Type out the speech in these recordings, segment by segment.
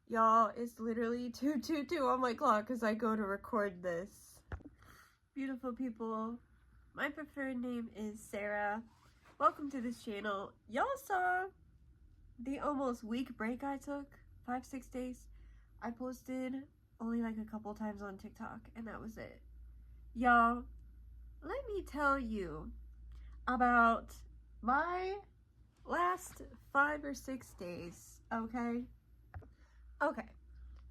Y'all, it's literally 2:22 on my clock as I go to record this. Beautiful people, my preferred name is Sarah. Welcome to this channel. Y'all saw the almost week break I took, 5-6 days. I posted only like a couple times on TikTok and that was it. Y'all, let me tell you about my last 5 or 6 days, okay? Okay,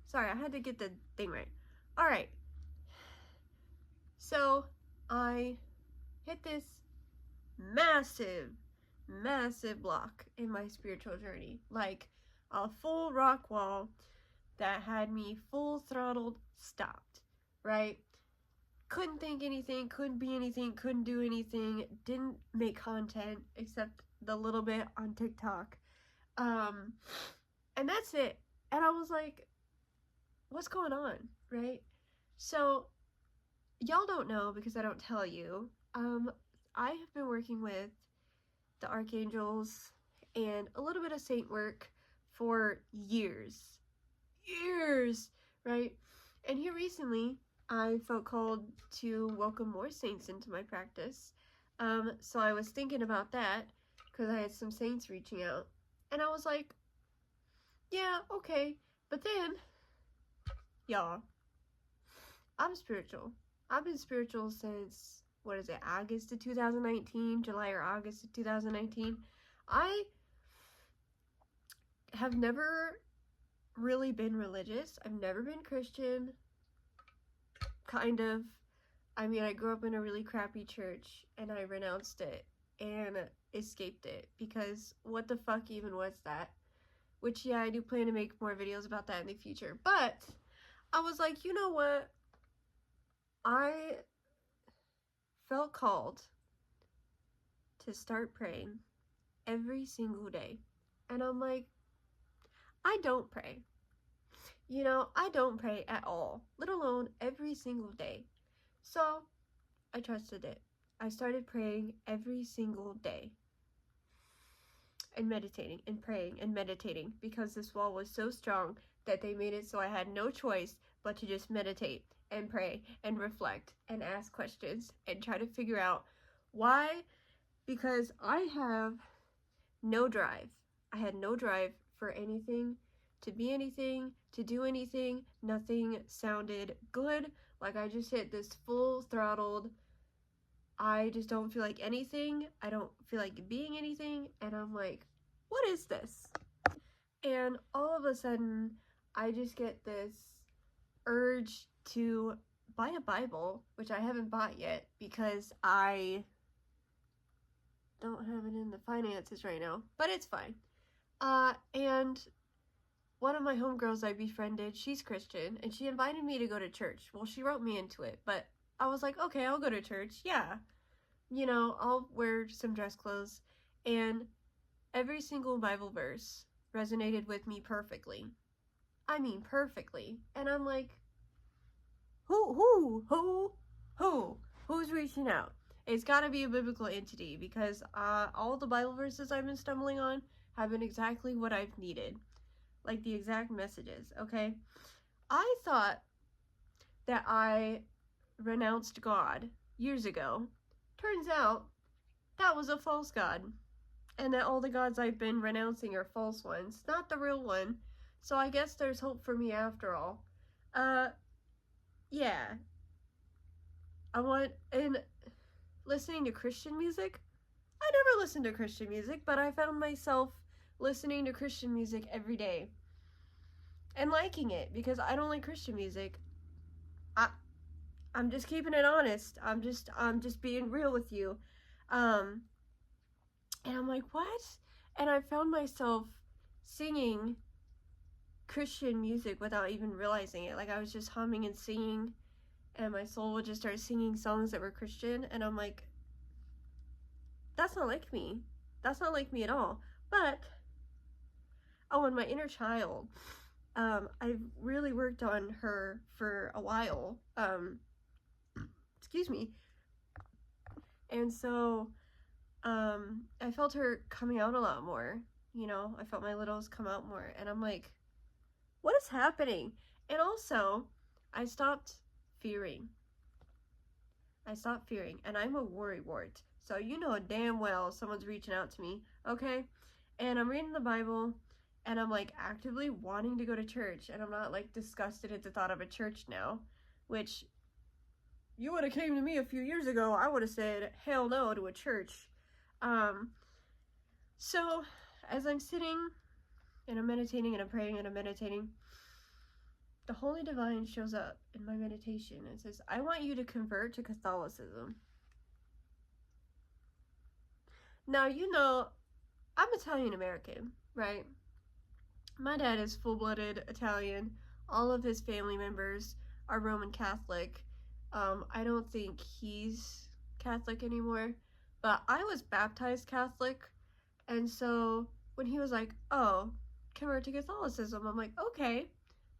sorry, I had to get the thing right. All right, so I hit this massive block in my spiritual journey, like a full rock wall that had me full throttled stopped, right? Couldn't think anything, couldn't be anything, couldn't do anything, didn't make content except the little bit on TikTok. And that's it. And I was like, what's going on, right? So y'all don't know because I don't tell you. I have been working with the archangels and a little bit of saint work for years, right? And here recently, I felt called to welcome more saints into my practice. So I was thinking about that because I had some saints reaching out, and I was like, yeah, okay. But then, y'all, I'm spiritual. I've been spiritual since, what is it, August of 2019, July or August of 2019. I have never really been religious. I've never been Christian, kind of. I mean, I grew up in a really crappy church and I renounced it and escaped it because what the fuck even was that? Which, yeah, I do plan to make more videos about that in the future. But I was like, you know what? I felt called to start praying every single day. And I'm like, I don't pray. You know, I don't pray at all, let alone every single day. So I trusted it. I started praying every single day and meditating and praying and meditating because this wall was so strong that they made it so I had no choice but to just meditate and pray and reflect and ask questions and try to figure out why. Because I have no drive. I had no drive for anything, to be anything, to do anything. Nothing sounded good. Like I just hit this full throttled, I just don't feel like anything. I don't feel like being anything. And I'm like, what is this? And all of a sudden, I just get this urge to buy a Bible, which I haven't bought yet because I don't have it in the finances right now, but it's fine. And one of my homegirls I befriended, she's Christian, and she invited me to go to church. Well, she wrote me into it, but I was like, okay, I'll go to church. Yeah. You know, I'll wear some dress clothes. And every single Bible verse resonated with me perfectly. I mean, perfectly. And I'm like, who's reaching out? It's gotta be a biblical entity because all the Bible verses I've been stumbling on have been exactly what I've needed. Like the exact messages, okay? I thought that I renounced God years ago. Turns out that was a false god. And that all the gods I've been renouncing are false ones, not the real one. So I guess there's hope for me after all. Yeah. And listening to Christian music? I never listened to Christian music, but I found myself listening to Christian music every day. And liking it, because I don't like Christian music. I'm just keeping it honest. I'm just being real with you. And I'm like, what? And I found myself singing Christian music without even realizing it. Like I was just humming and singing, and my soul would just start singing songs that were Christian, and I'm like, that's not like me. That's not like me at all. But, oh, and my inner child, I've really worked on her for a while. Excuse me. And so, I felt her coming out a lot more. You know, I felt my littles come out more. And I'm like, what is is happening? And also, I stopped fearing. And I'm a worrywart. So you know damn well someone's reaching out to me, okay? And I'm reading the Bible, and I'm like actively wanting to go to church, and I'm not like disgusted at the thought of a church now, which you would have came to me a few years ago, I would have said hell no to a church. So as I'm sitting and I'm meditating and I'm praying and I'm meditating, the Holy Divine shows up in my meditation and says, I want you to convert to Catholicism. Now, you know, I'm Italian American, right? My dad is full-blooded Italian. All of his family members are Roman Catholic. I don't think he's Catholic anymore, but I was baptized Catholic, and so when he was like, oh, convert to Catholicism, I'm like, okay,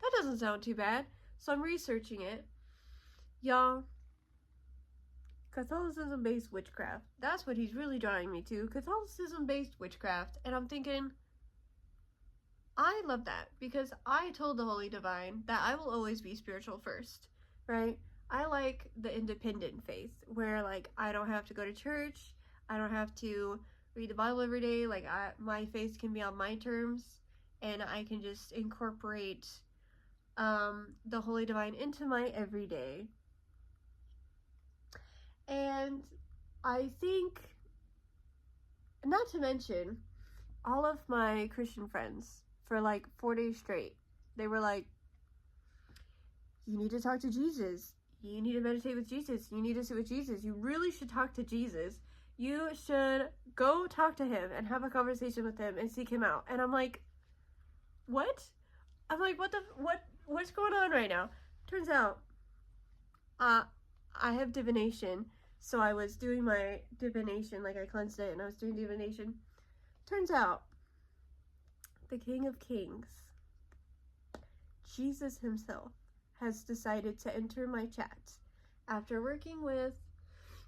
that doesn't sound too bad. So I'm researching it. Y'all, Catholicism-based witchcraft. That's what he's really drawing me to. Catholicism-based witchcraft. And I'm thinking, I love that, because I told the Holy Divine that I will always be spiritual first, right? I like the independent faith, where like I don't have to go to church, I don't have to read the Bible every day, like my faith can be on my terms, and I can just incorporate the Holy Divine into my everyday. And I think, not to mention, all of my Christian friends, for like 4 days straight, they were like, you need to talk to Jesus. You need to meditate with Jesus. You need to sit with Jesus. You really should talk to Jesus. You should go talk to him and have a conversation with him and seek him out. And I'm like, what? I'm like, what's going on right now? Turns out, I have divination. So I was doing my divination, like I cleansed it and I was doing divination. Turns out, the King of Kings, Jesus himself, has decided to enter my chat. After working with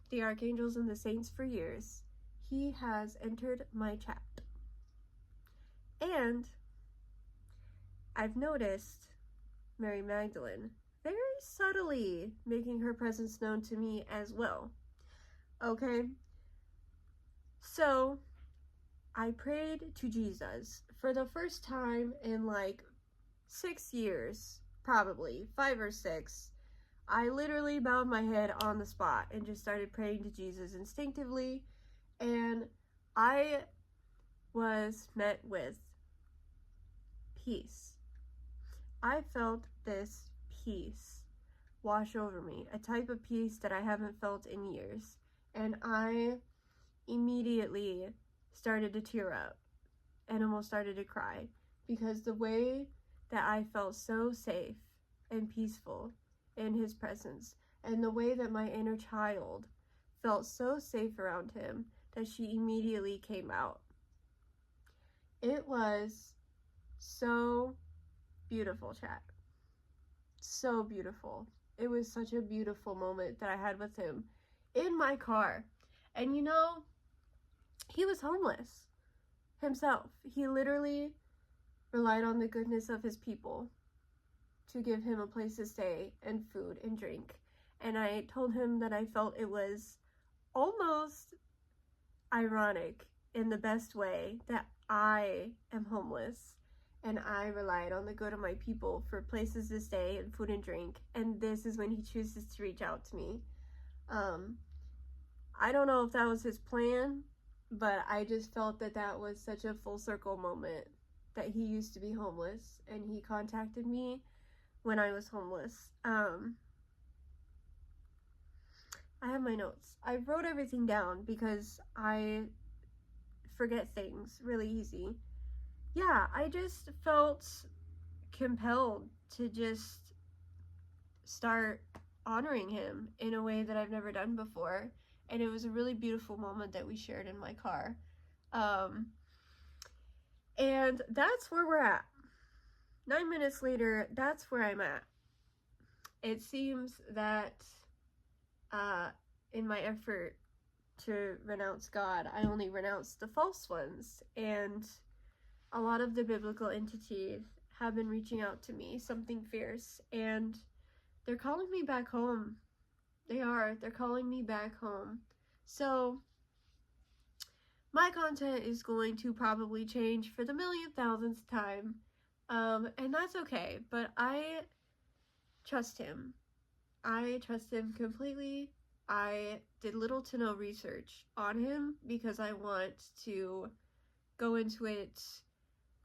the archangels and the saints for years, he has entered my chat. And I've noticed Mary Magdalene very subtly making her presence known to me as well. Okay? So, I prayed to Jesus for the first time in like 6 years, probably 5 or 6. I literally bowed my head on the spot and just started praying to Jesus instinctively, and I was met with peace. I felt this peace wash over me, a type of peace that I haven't felt in years, and I immediately started to tear up and almost started to cry, because the way that I felt so safe and peaceful in his presence, and the way that my inner child felt so safe around him that she immediately came out. It was so beautiful, chat. So beautiful. It was such a beautiful moment that I had with him in my car. And you know, he was homeless himself. He literally relied on the goodness of his people to give him a place to stay and food and drink. And I told him that I felt it was almost ironic in the best way that I am homeless and I relied on the good of my people for places to stay and food and drink, and this is when he chooses to reach out to me. I don't know if that was his plan, but I just felt that that was such a full circle moment, that he used to be homeless and he contacted me when I was homeless. I have my notes. I wrote everything down because I forget things really easy. Yeah, I just felt compelled to just start honoring him in a way that I've never done before. And it was a really beautiful moment that we shared in my car. And that's where we're at. 9 minutes later, that's where I'm at. It seems that in my effort to renounce God, I only renounced the false ones, and a lot of the biblical entities have been reaching out to me, something fierce, and they're calling me back home. They're calling me back home. So my content is going to probably change for the millionth thousandth time, and that's okay, but I trust him. I trust him completely. I did little to no research on him because I want to go into it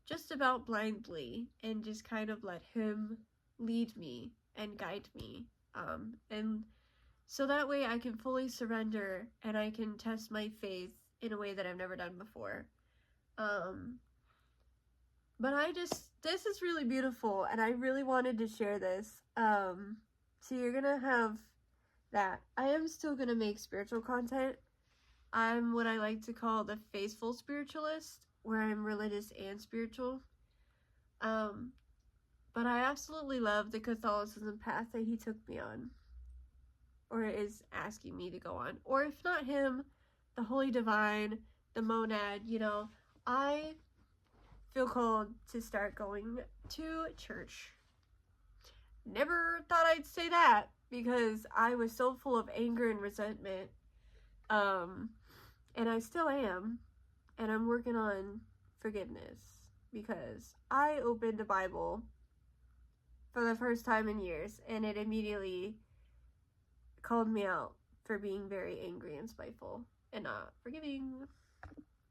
just about blindly and just kind of let him lead me and guide me. And so that way I can fully surrender and I can test my faith in a way that I've never done before. But this is really beautiful, and I really wanted to share this. So you're gonna have that. I am still gonna make spiritual content. I'm what I like to call the faithful spiritualist, where I'm religious and spiritual. But I absolutely love the Catholicism path that he took me on, or is asking me to go on. Or if not him, the Holy Divine, the Monad, I feel called to start going to church. Never thought I'd say that because I was so full of anger and resentment. And I still am. And I'm working on forgiveness because I opened a Bible for the first time in years and it immediately called me out for being very angry and spiteful and not forgiving.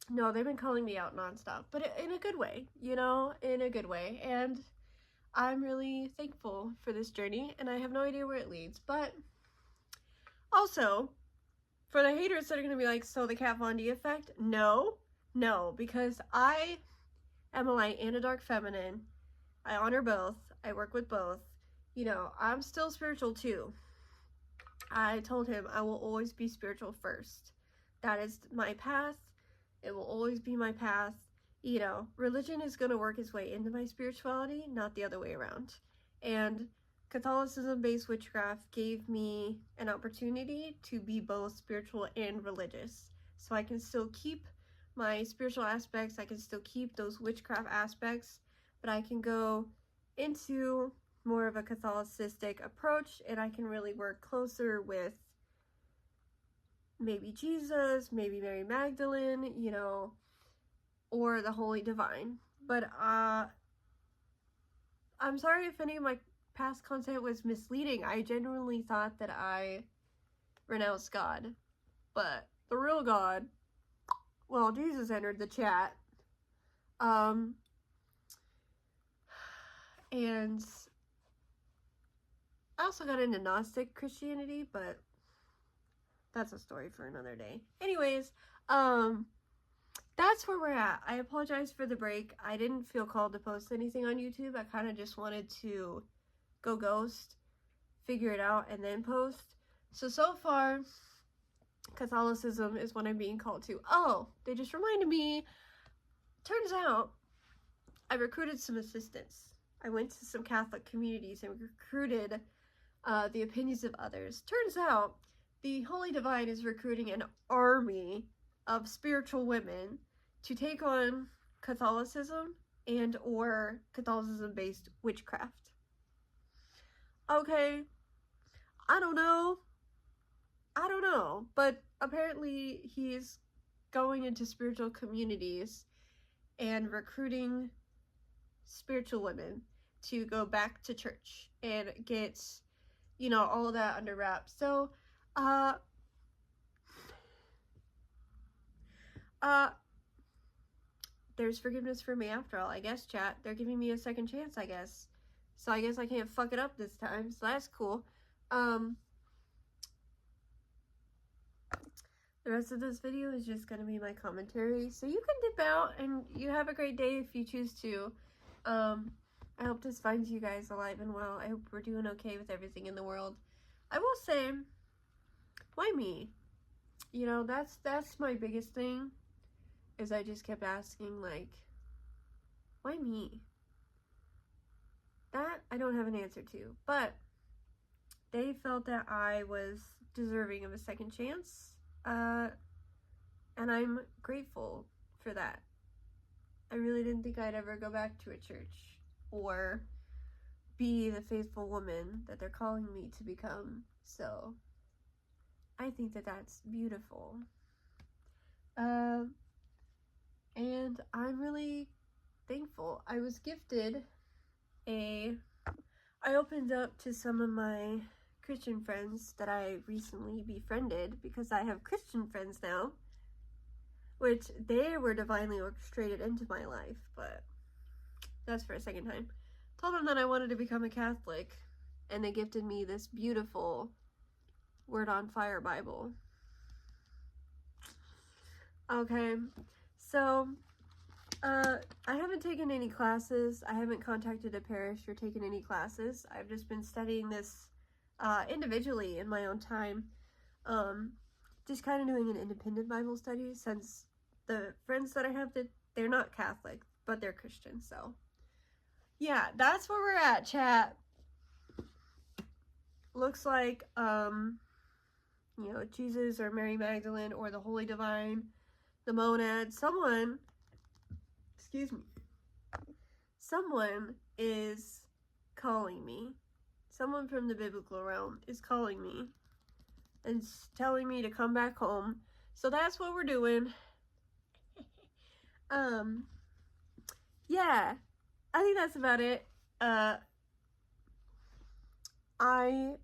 No, they've been calling me out nonstop, but in a good way, in a good way. And I'm really thankful for this journey, and I have no idea where it leads. But also, for the haters that are going to be like, so the Kat Von D effect? No, because I am a light and a dark feminine. I honor both. I work with both. I'm still spiritual too. I told him I will always be spiritual first. That is my path. It will always be my path. Religion is going to work its way into my spirituality, not the other way around. And Catholicism-based witchcraft gave me an opportunity to be both spiritual and religious. So I can still keep my spiritual aspects, I can still keep those witchcraft aspects, but I can go into more of a Catholicistic approach, and I can really work closer with maybe Jesus, maybe Mary Magdalene, or the Holy Divine. But I'm sorry if any of my past content was misleading. I genuinely thought that I renounced God. But the real God, well, Jesus entered the chat. And I also got into Gnostic Christianity, but that's a story for another day. Anyways, that's where we're at. I apologize for the break. I didn't feel called to post anything on YouTube. I kind of just wanted to go ghost, figure it out, and then post. So far, Catholicism is what I'm being called to. Oh, they just reminded me. Turns out, I recruited some assistants. I went to some Catholic communities and recruited the opinions of others. Turns out, the Holy Divine is recruiting an army of spiritual women to take on Catholicism and or Catholicism-based witchcraft. Okay, I don't know, but apparently he's going into spiritual communities and recruiting spiritual women to go back to church and get, all of that under wraps. So, there's forgiveness for me after all, I guess, chat. They're giving me a second chance, I guess. So I guess I can't fuck it up this time, so that's cool. The rest of this video is just gonna be my commentary, so you can dip out and you have a great day if you choose to. I hope this finds you guys alive and well. I hope we're doing okay with everything in the world. I will say, why me? That's my biggest thing, is I just kept asking, like, why me? That I don't have an answer to, but they felt that I was deserving of a second chance, and I'm grateful for that. I really didn't think I'd ever go back to a church. or be the faithful woman that they're calling me to become. So I think that that's beautiful. And I'm really thankful. I was gifted I opened up to some of my Christian friends that I recently befriended, because I have Christian friends now, which they were divinely orchestrated into my life, but that's for a second time. Told them that I wanted to become a Catholic, and they gifted me this beautiful Word on Fire Bible. Okay, so I haven't taken any classes. I haven't contacted a parish or taken any classes. I've just been studying this individually in my own time. Just kind of doing an independent Bible study, since the friends that I have, they're not Catholic, but they're Christian. So yeah, that's where we're at, chat. Looks like Jesus or Mary Magdalene or the Holy Divine, the Monad, someone is calling me. Someone from the biblical realm is calling me and telling me to come back home. So that's what we're doing. Yeah, I think that's about it. I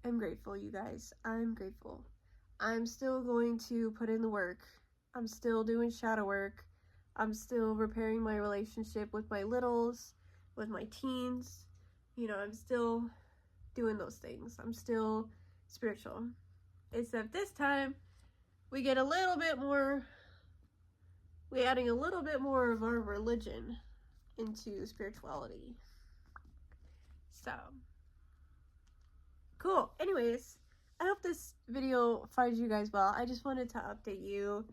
am grateful, you guys. I'm grateful. I'm still going to put in the work. I'm still doing shadow work. I'm still repairing my relationship with my littles, with my teens. I'm still doing those things. I'm still spiritual. Except this time, we're adding a little bit more of our religion into spirituality. So, cool. Anyways, I hope this video finds you guys well. I just wanted to update you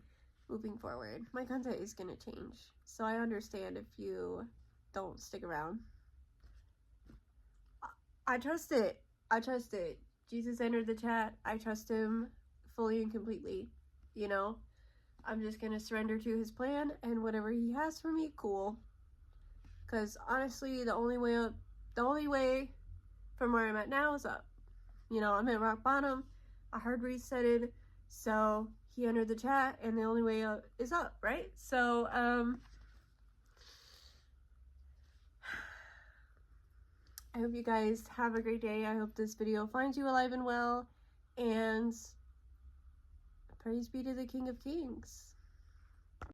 moving forward. My content is going to change, so I understand if you don't stick around. I trust it. Jesus entered the chat. I trust him fully and completely. I'm just going to surrender to his plan, and whatever he has for me, cool. Because honestly, the only way from where I'm at now is up. I'm at rock bottom. I hard resetted, so he entered the chat, and the only way up is up, right? So I hope you guys have a great day. I hope this video finds you alive and well, and praise be to the King of Kings.